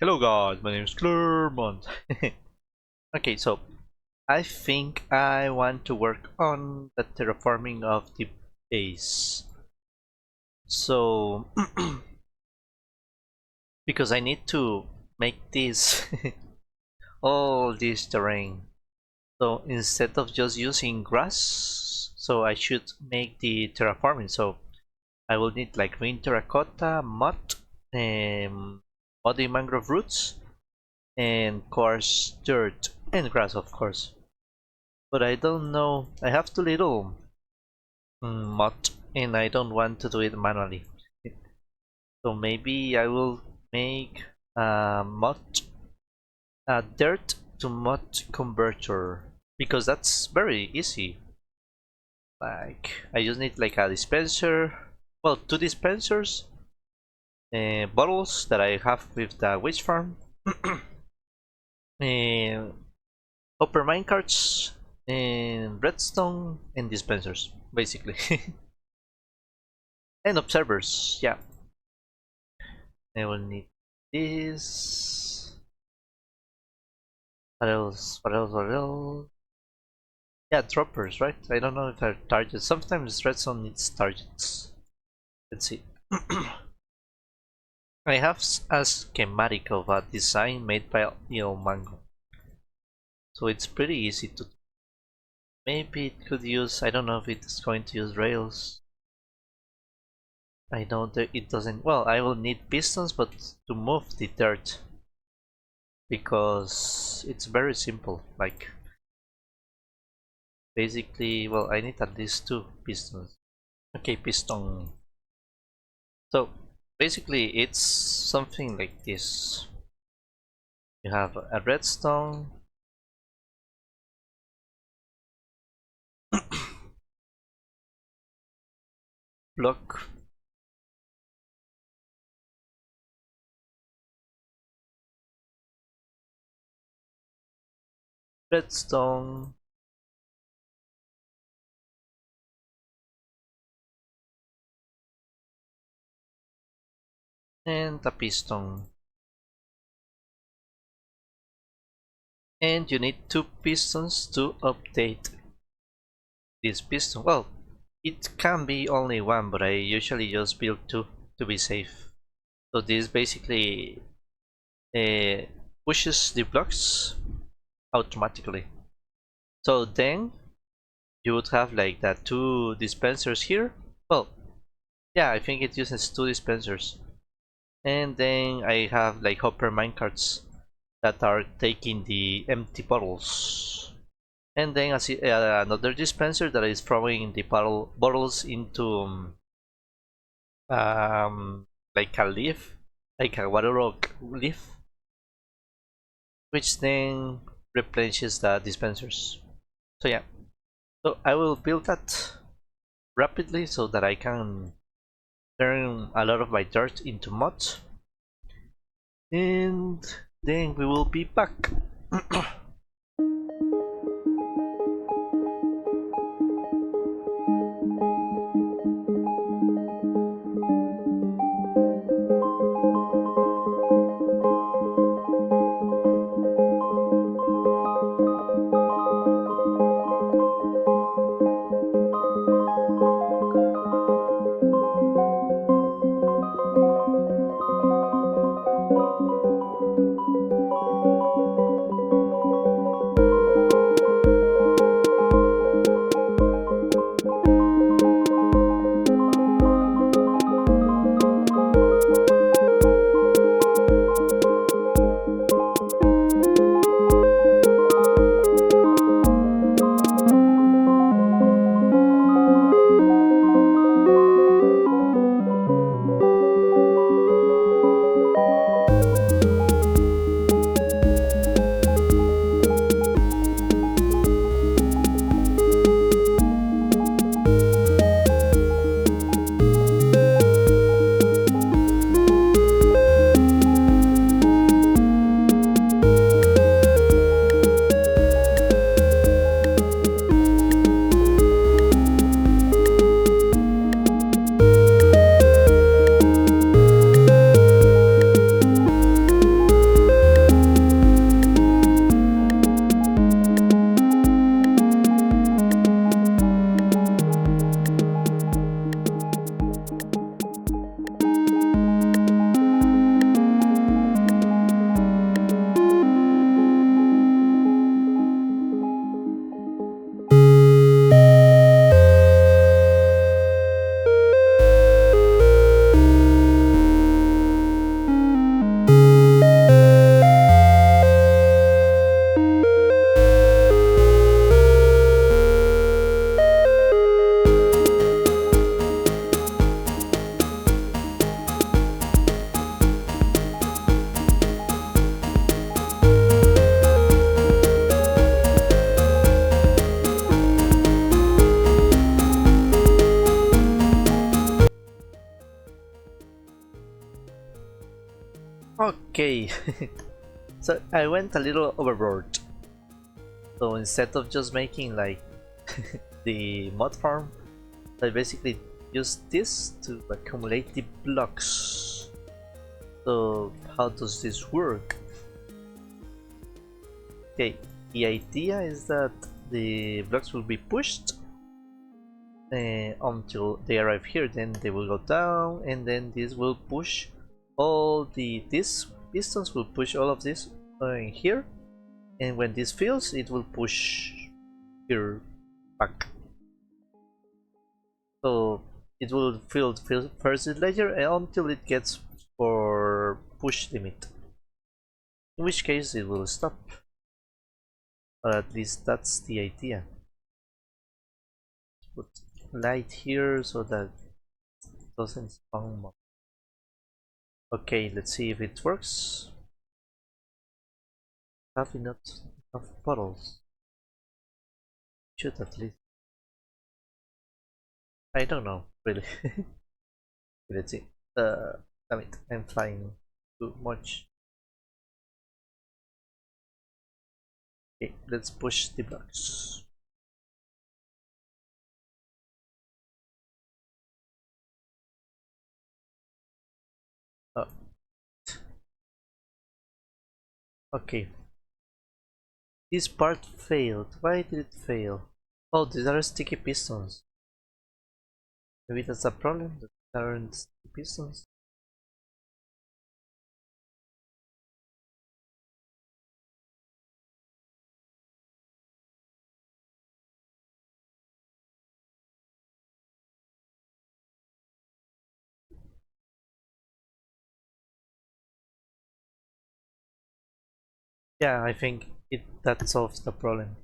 Hello guys, my name is Clermont. Okay, so I think I want to work on the terraforming of the base. So because I need to make this all this terrain. So instead of just using grass, so I should make the terraforming. So I will need like green terracotta, mud, muddy mangrove roots, and coarse dirt and grass, of course. But I don't know. I have too little mod, and I don't want to do it manually. So maybe I will make a mod, a dirt to mud converter, because that's very easy. Like I just need like a dispenser, well, two dispensers, bottles that I have with the witch farm, and upper minecarts, and redstone, and dispensers, basically. And observers, yeah. I will need this. What else? What else? What else? Yeah, droppers, right? I don't know if they're targets. Sometimes redstone needs targets. Let's see. I have a schematic of a design made by Mango, so it's pretty easy to. Maybe it could use. I don't know if it's going to use rails. I know that it doesn't. Well, I will need pistons, but to move the dirt, because it's very simple. Like basically, well, I need at least two pistons. Okay, piston. So basically, it's something like this. You have a redstone, block, redstone, and a piston. And you need two pistons to update this piston. Well, it can be only one, but I usually just build two to be safe. So this basically uh, pushes the blocks automatically. So then you would have like that two dispensers here. Well, yeah, I think it uses two dispensers. And then I have like hopper minecarts that are taking the empty bottles. And then I see another dispenser that is throwing the bottles into um, like a leaf, like a water rock leaf, which then replenishes the dispensers. So yeah, so I will build that rapidly so that I can turn a lot of my dirt into mud, and then we will be back. Okay, so I went a little overboard. So instead of just making like the mod farm, I basically use this to accumulate the blocks. So how does this work? Okay, the idea is that the blocks will be pushed until they arrive here, then they will go down, and then this will push all this pistons will push all of this in here, and when this fills it will push here back. So it will fill first layer until it gets for push limit, in which case it will stop, or at least that's the idea. Put light here so that it doesn't spawn more. Okay, let's see if it works. Have enough bottles. Should at least. I don't know, really. Let's see. Damn it, I'm flying too much. Okay, let's push the blocks. Oh. Okay. This part failed. Why did it fail? Oh, these are sticky pistons. Maybe that's a problem, that there aren't sticky pistons. Yeah, I think that solves the problem.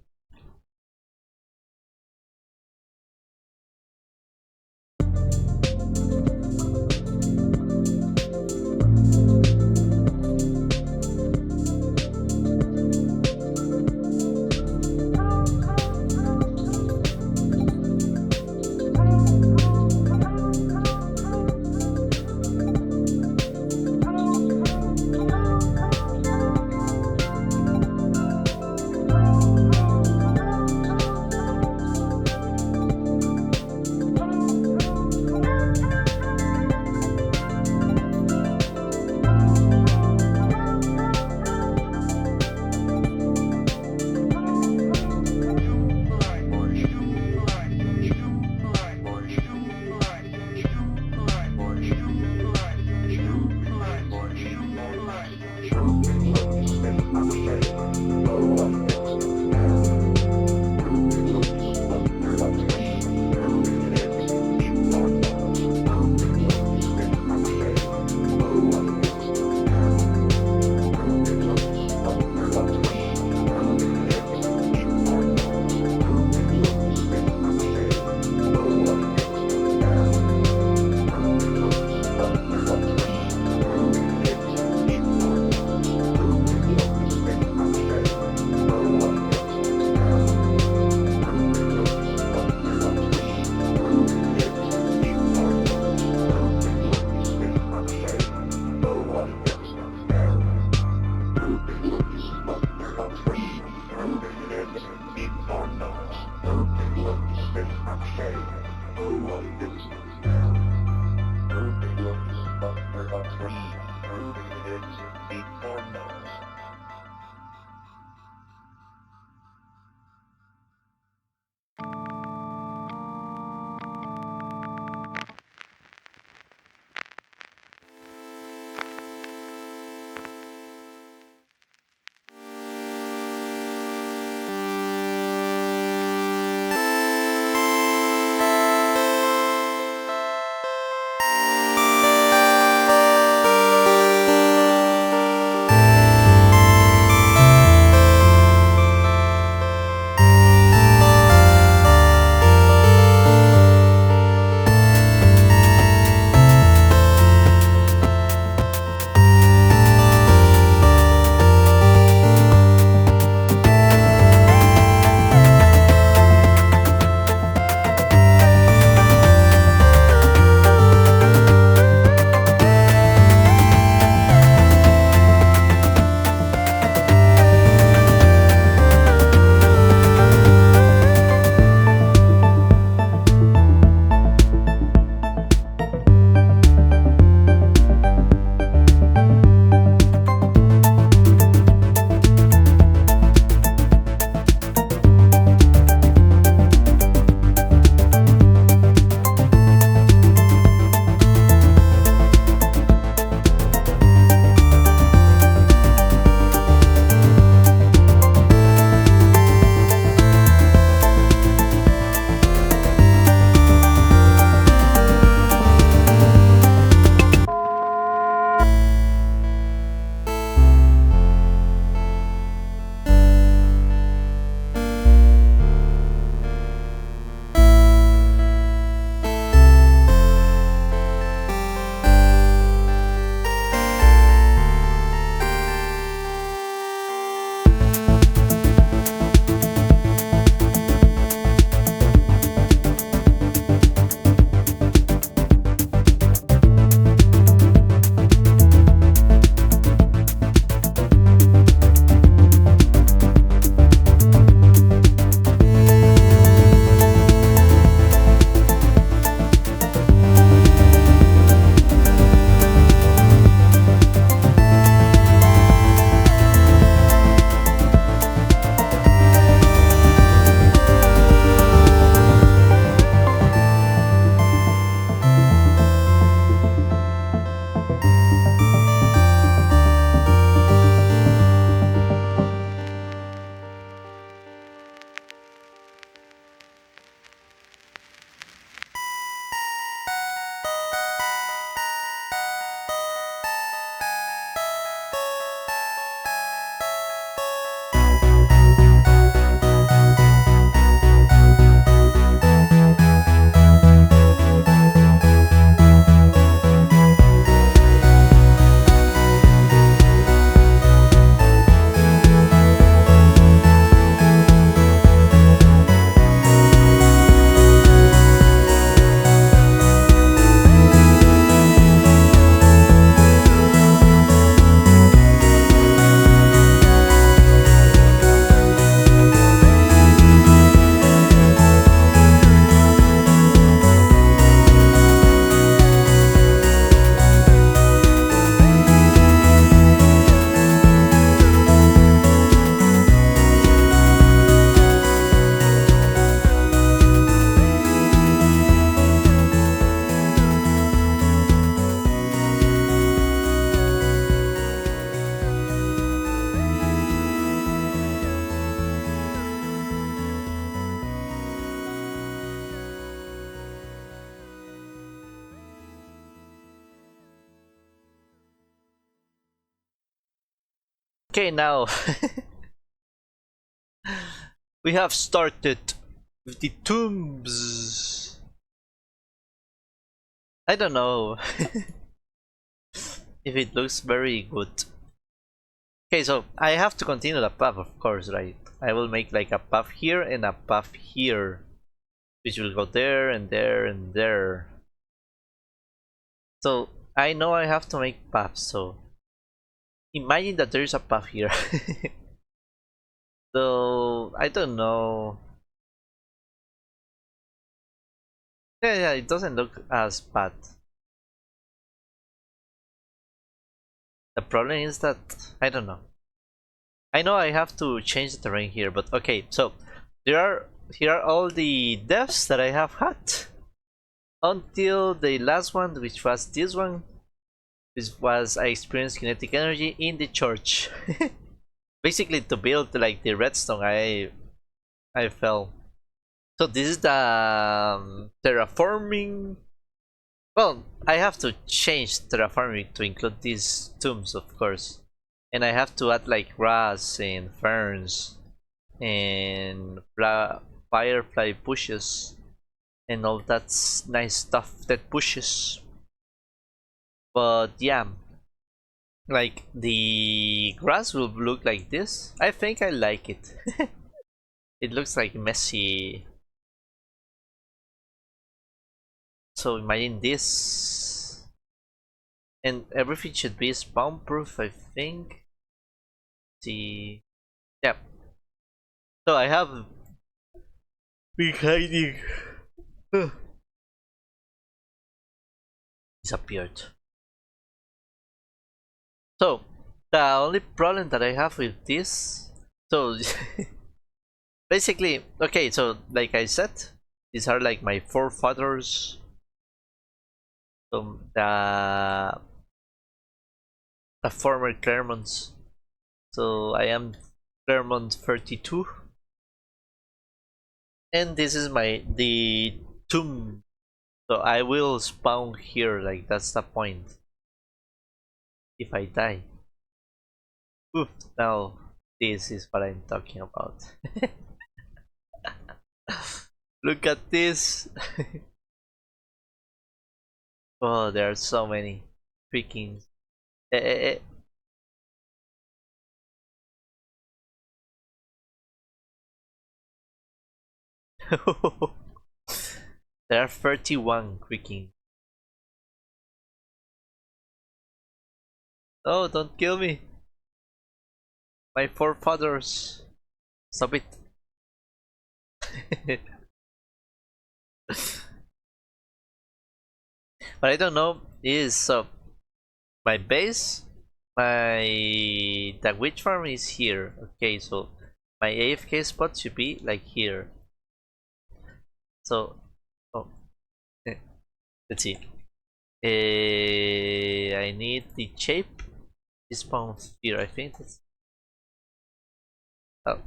Okay, now we have started with the tombs. I don't know if it looks very good. Okay, so I have to continue the path, of course, right? I will make like a path here and a path here, which will go there and there and there. So I know I have to make paths, so imagine that there is a path here. So I don't know. Yeah, it doesn't look as bad. The problem is that I don't know. I know I have to change the terrain here, but okay. So here are all the deaths that I have had until the last one, which was this one. This was I experienced kinetic energy in the church. Basically, to build like the redstone, I fell. So this is the terraforming. Well, I have to change terraforming to include these tombs, of course, and I have to add like grass and ferns and firefly bushes and all that nice stuff that pushes. But yeah, like the grass will look like this. I think I like it. It looks like messy. So imagine this. And everything should be spawn proof, I think. See. Yeah. So I have been hiding. Disappeared. So the only problem that I have with this, so basically, okay, so like I said, these are like my forefathers. So the former Clermonts. So I am Clermont 32, and this is the tomb. So I will spawn here, like that's the point. If I die. Oof, now this is what I'm talking about. Look at this. Oh, there are so many freaking. Eh, eh, eh. There are 31 freaking. Oh, don't kill me. My forefathers. Stop it. But I don't know is so my base, my the witch farm is here. Okay, so my AFK spot should be like here. So, oh, eh, let's see. I need the shape. This spawn here. I think that's. Oh,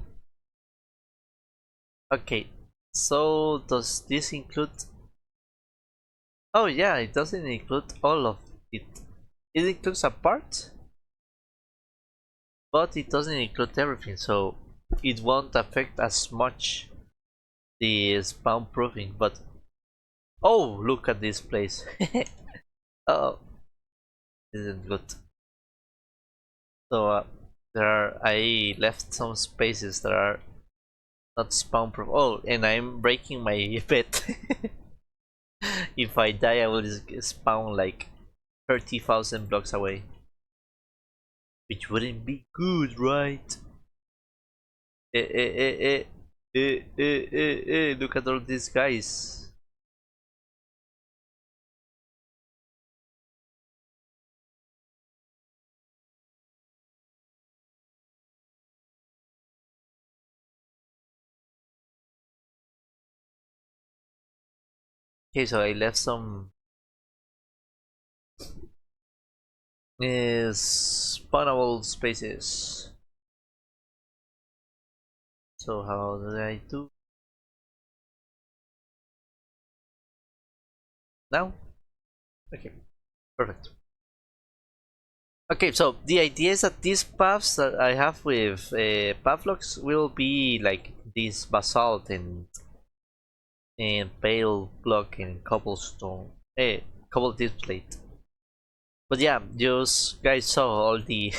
okay. So does this include? Oh yeah, it doesn't include all of it. It includes a part, but it doesn't include everything. So it won't affect as much the spawn proofing. But oh, look at this place. Oh, this isn't good. So there are I left some spaces that are not spawn proof. Oh, and I'm breaking my bed. If I die, I will just spawn like 30,000 blocks away, which wouldn't be good, right? Eh, eh, eh, eh. Look at all these guys. Okay, so I left some spawnable spaces. So how did I do now? Okay, perfect. Okay, so the idea is that these paths that I have with path blocks will be like this basalt and pale block and cobblestone, cobble disc plate. But yeah, just guys saw all the.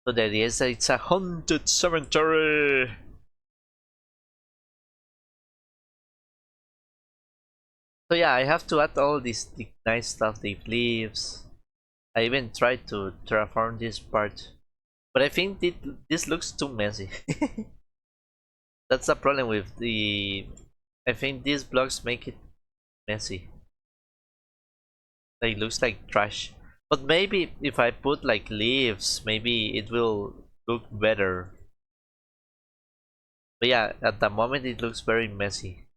So the idea is that it's a haunted cemetery. So yeah, I have to add all this the nice stuff, the leaves. I even tried to terraform this part, but I think this looks too messy. That's the problem with the. I think these blocks make it messy. Like looks like trash. But maybe if I put like leaves, maybe it will look better. But yeah, at the moment it looks very messy.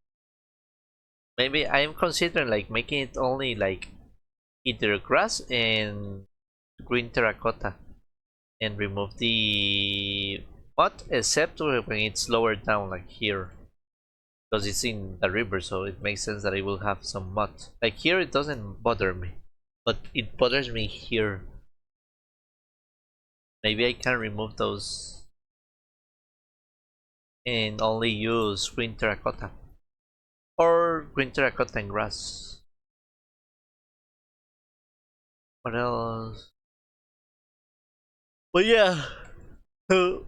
Maybe I am considering like making it only like either grass and green terracotta and remove the mud except when it's lower down like here. Because it's in the river, so it makes sense that it will have some mud. Like here it doesn't bother me, but it bothers me here. Maybe I can remove those and only use green terracotta or green terracotta and grass. What else? But yeah, so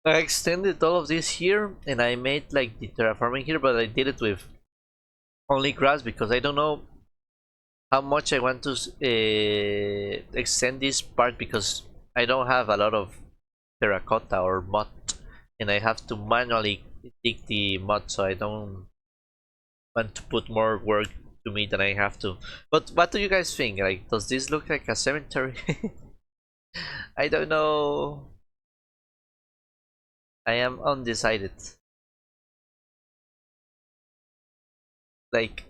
I extended all of this here and I made like the terraforming here, but I did it with only grass because I don't know how much I want to extend this part because I don't have a lot of terracotta or mud and I have to manually dig the mud, so I don't want to put more work to me than I have to. But what do you guys think? Like, does this look like a cemetery? I don't know. I am undecided. Like,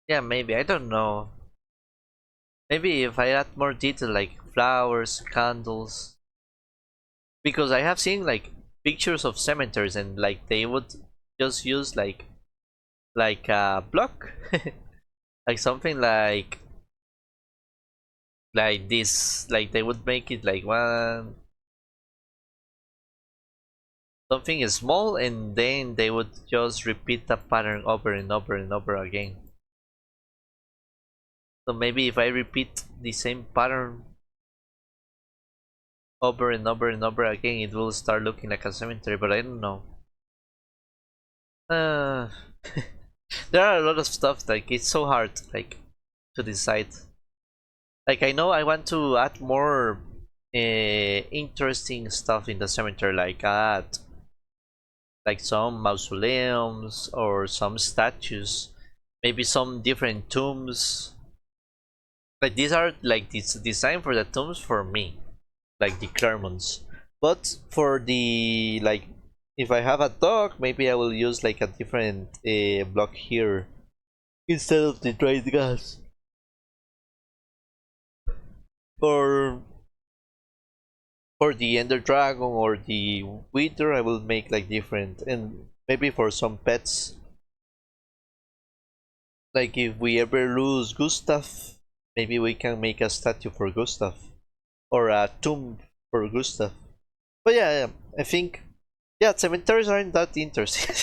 yeah, maybe. I don't know. Maybe if I add more detail, like flowers, candles. Because I have seen like pictures of cemeteries and like they would just use like a block, like something like this. Like they would make it like one something small and then they would just repeat the pattern over and over and over again. So maybe if I repeat the same pattern over and over and over again, it will start looking like a cemetery, but I don't know. uh, there are a lot of stuff, like it's so hard like to decide. Like I know I want to add more interesting stuff in the cemetery, like add like some mausoleums or some statues, maybe some different tombs. Like these are like this design for the tombs for me, like the Clermonts. But for the like, if I have a dog, maybe I will use like a different block here instead of the dried gas. Or for the Ender Dragon or the Wither, I will make like different. And maybe for some pets, like if we ever lose Gustav, maybe we can make a statue for Gustav or a tomb for Gustav. But yeah, I think yeah, cemeteries aren't that interesting.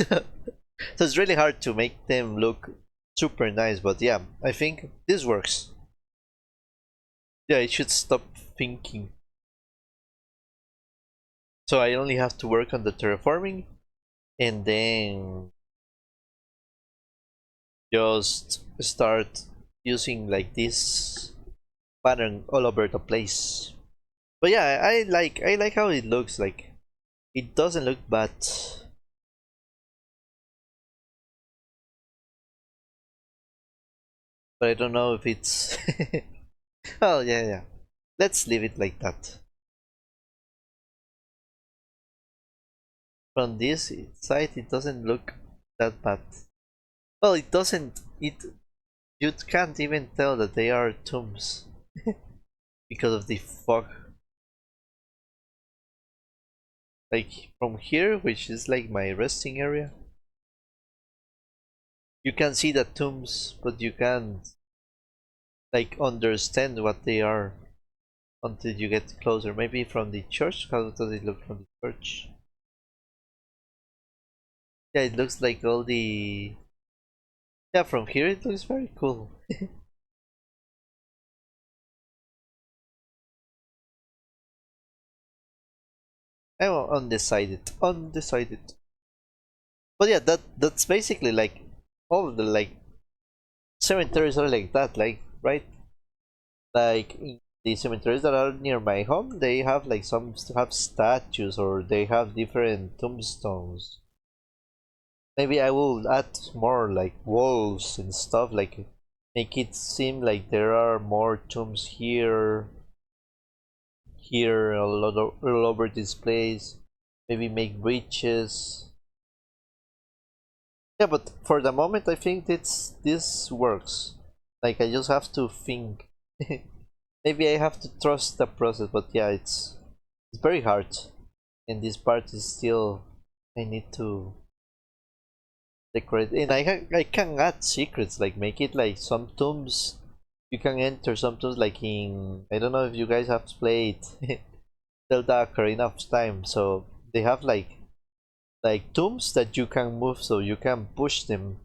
So it's really hard to make them look super nice. But yeah, I think this works. Yeah, I should stop thinking. So I only have to work on the terraforming and then just start using like this pattern all over the place. But yeah, I like how it looks. Like it doesn't look bad, but I don't know if it's. Oh yeah, yeah. Let's leave it like that. From this side, it doesn't look that bad. Well, it doesn't. It you can't even tell that they are tombs because of the fog. Like from here, which is like my resting area, you can see the tombs, but you can't like understand what they are until you get closer. Maybe from the church. How does it look from the church? Yeah, it looks like all the. Yeah, from here it looks very cool. I'm undecided. Undecided. But yeah, that's basically like all of the like cemeteries are like that, like right? Like in the cemeteries that are near my home, they have like some have statues or they have different tombstones. Maybe I will add more like walls and stuff, like make it seem like there are more tombs here, all over this place. Maybe make bridges. Yeah, but for the moment, I think this works. Like I just have to think. Maybe I have to trust the process, but yeah, it's very hard, and this part is still I need to decorate. And I can add secrets, like make it like some tombs you can enter. Some tombs like in I don't know if you guys have played Zelda Ocarina of Time, so they have like tombs that you can move, so you can push them,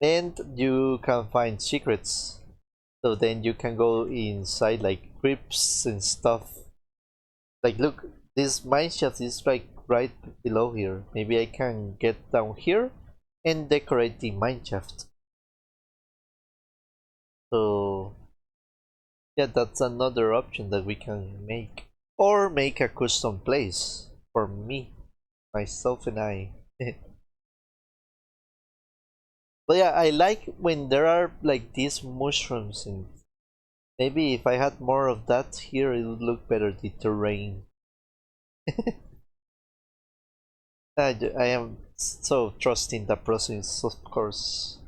and you can find secrets. So then you can go inside like crypts and stuff. Like look, this mine shaft is like right below here. Maybe I can get down here and decorate the mine shaft. So yeah, that's another option that we can make. Or make a custom place for me, myself and I. But yeah, I like when there are like these mushrooms, and maybe if I had more of that here it would look better, the terrain. I am so trusting the process, of course.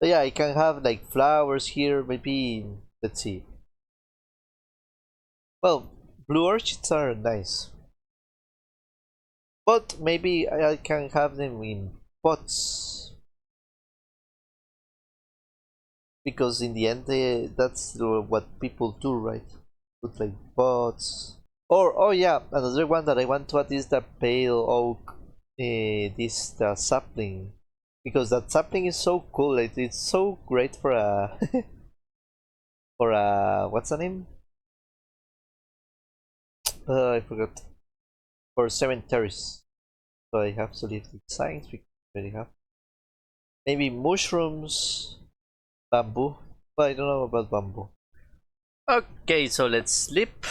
But yeah, I can have like flowers here, maybe, let's see. Well, blue orchids are nice, but maybe I can have them in pots, because in the end that's what people do, right? Put like pots. Or oh yeah, another one that I want to add is the pale oak. This the sapling, because that sapling is so cool. It's so great for a for a what's the name? I forgot. For cemeteries. So I have to leave the signs because I already have. Maybe mushrooms, bamboo. But I don't know about bamboo. Okay, so let's sleep,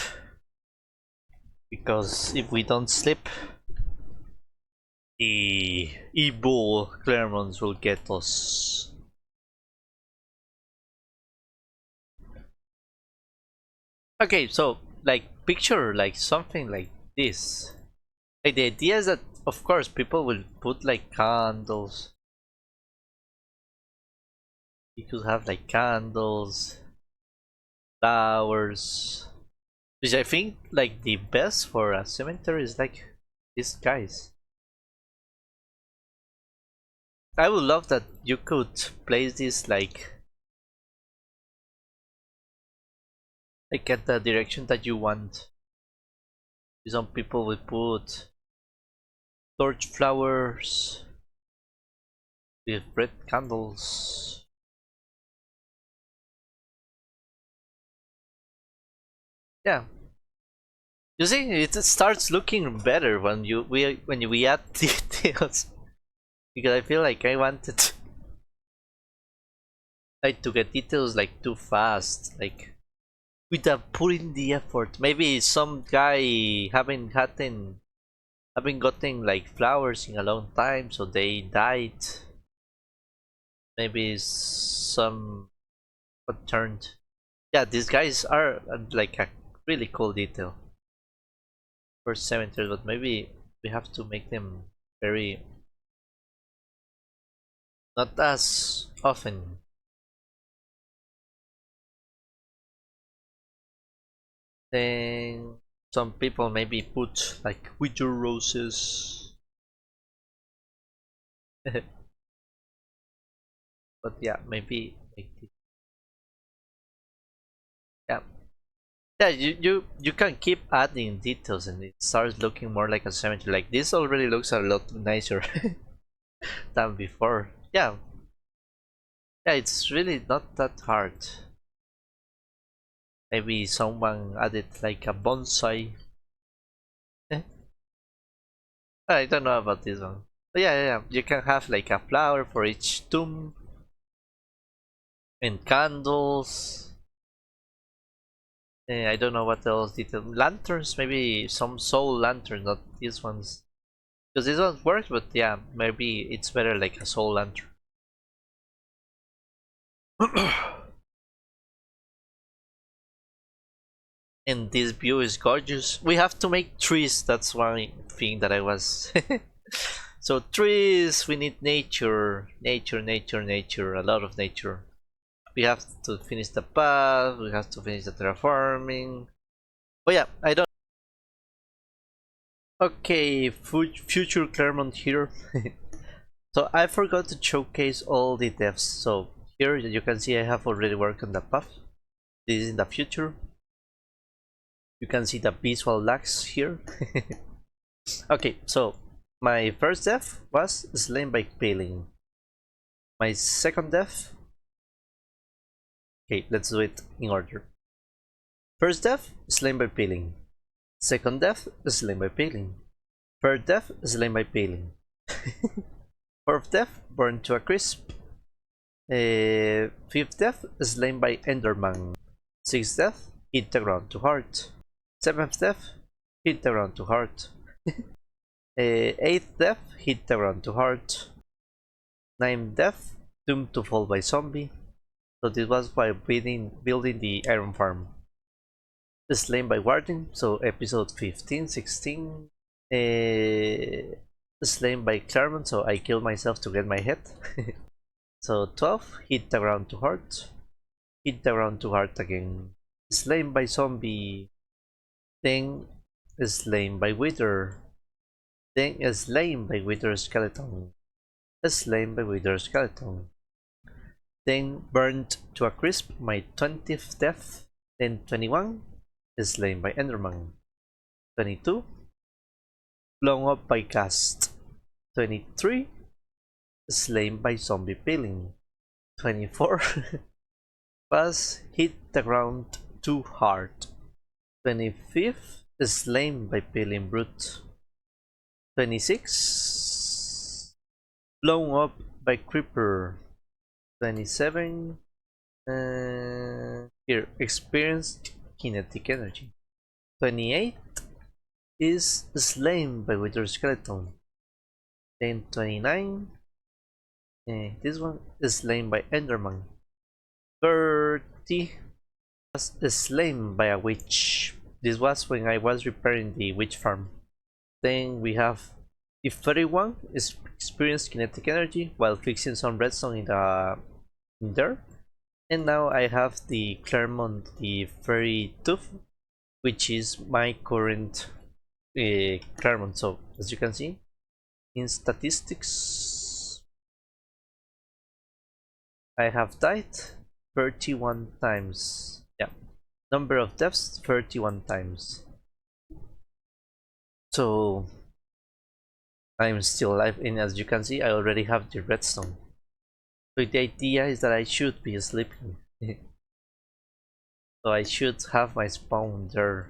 because if we don't sleep, the evil Clermonts will get us. Okay, so like picture like something like this. Like the idea is that of course people will put like candles. You could have like candles, flowers. Which I think like the best for a cemetery is like these guys. I would love that you could place this like at the direction that you want. Some people will put torch flowers with red candles. Yeah, you see, it starts looking better when we add details. Because I feel like I wanted like to get details like too fast, like without putting the effort. Maybe some guy haven't gotten like flowers in a long time, so they died. Maybe some what turned. Yeah, these guys are like a really cool detail for cemeteries, but maybe we have to make them very not as often. Then Some people maybe put like winter roses. But yeah, maybe make it. Yeah. Yeah, you can keep adding details and it starts looking more like a cemetery. Like this already looks a lot nicer than before. Yeah, yeah, it's really not that hard. Maybe someone added like a bonsai. Eh, I don't know about this one. But yeah, you can have like a flower for each tomb and candles. I don't know what else detail. Lanterns, maybe some soul lantern, not these ones. Because this one works, but yeah, maybe it's better like a soul lantern. And this view is gorgeous. We have to make trees, that's one thing that I was. So trees, we need nature, nature, a lot of nature. We have to finish the path, we have to finish the terraforming. But yeah, I don't. Okay, future Clermont here. So I forgot to showcase all the devs. So here you can see I have already worked on the path. This is in the future. You can see the visual lags here. Okay, so my first death was slain by paling. My second death. Okay, let's do it in order. First death, slain by paling. Second death, slain by paling. Third death, slain by paling. Fourth death, burned to a crisp. Fifth death, slain by Enderman. Sixth death, hit the ground to heart. Seventh death, hit the ground to heart. Eighth death, hit the ground to heart. Ninth death, doomed to fall by zombie. So this was by building the iron farm. Slain by Warden, so episode 15, 16. Slain by Clermont, so I killed myself to get my head. So 12, hit the ground to heart. Hit the ground to heart again. Slain by zombie. Then slain by wither. Then slain by wither skeleton. Slain by wither skeleton. Then burned to a crisp, my 20th death. Then 21, slain by Enderman. 22, blown up by cast. 23, slain by zombie peeling. 24, was hit the ground too hard. 25th, slain by peeling brute. 26, blown up by creeper. 27, here, experienced kinetic energy. 28 is slain by wither skeleton. Then 29, this one is slain by enderman. 30 was slain by a witch. This was when I was repairing the witch farm. Then we have the 31 is experienced kinetic energy while fixing some redstone in there. And now I have the Clermont, the fairy tooth, which is my current Clermont. So as you can see in statistics, I have died 31 times. Yeah, number of deaths 31 times. So I'm still alive, and as you can see I already have the redstone. So the idea is that I should be sleeping. So I should have my spawn there.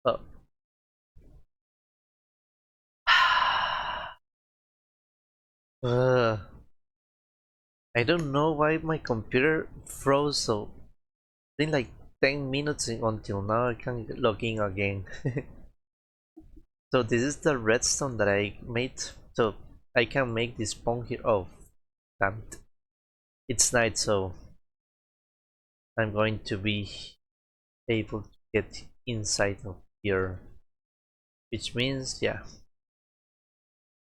Oh. I don't know why my computer froze, so it's been like 10 minutes until now I can log in again. So this is the redstone that I made, so I can make this spawn here. Oh, damn it. It's night, so I'm going to be able to get inside of here, which means, yeah,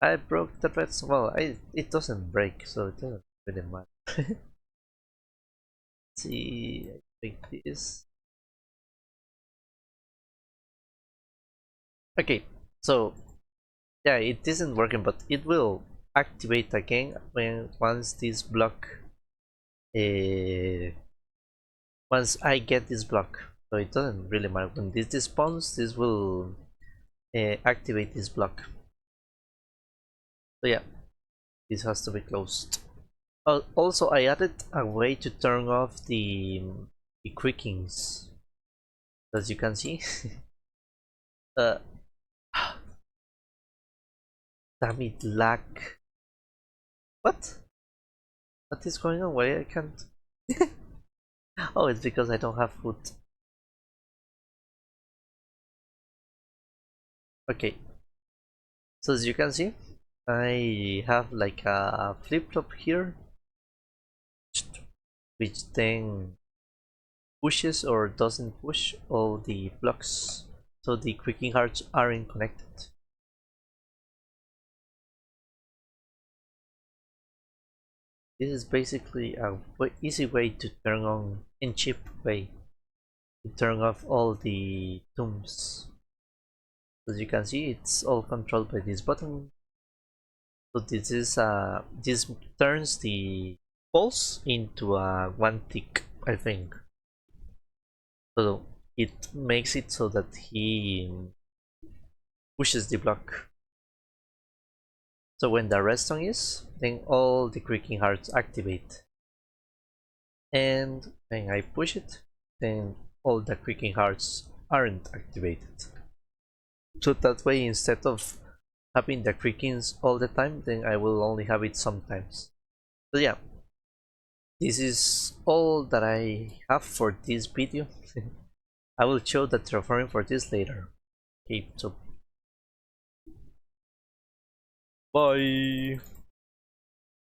I broke the redstone. Well, it doesn't break, so it doesn't really matter. Let's see, I think this. Okay, so yeah, it isn't working, but it will activate again when once this block uh, once I get this block. So it doesn't really matter when this despawns, this will activate this block. So yeah, this has to be closed. Also, I added a way to turn off the creakings, as you can see. uh, Damn it, lag. What? What is going on? Why I can't? Oh, it's because I don't have food. Okay, so as you can see, I have like a flip-flop here, which then pushes or doesn't push all the blocks, so the creaking hearts aren't connected. This is basically a easy way to turn on, in cheap way, to turn off all the tombs. As you can see, it's all controlled by this button. So this turns the pulse into a one tick, I think. So it makes it so that he pushes the block. So when the redstone is, then all the creaking hearts activate. And when I push it, then all the creaking hearts aren't activated. So that way, instead of having the creakings all the time, then I will only have it sometimes. So yeah, this is all that I have for this video. I will show the terraforming for this later. Okay, so bye.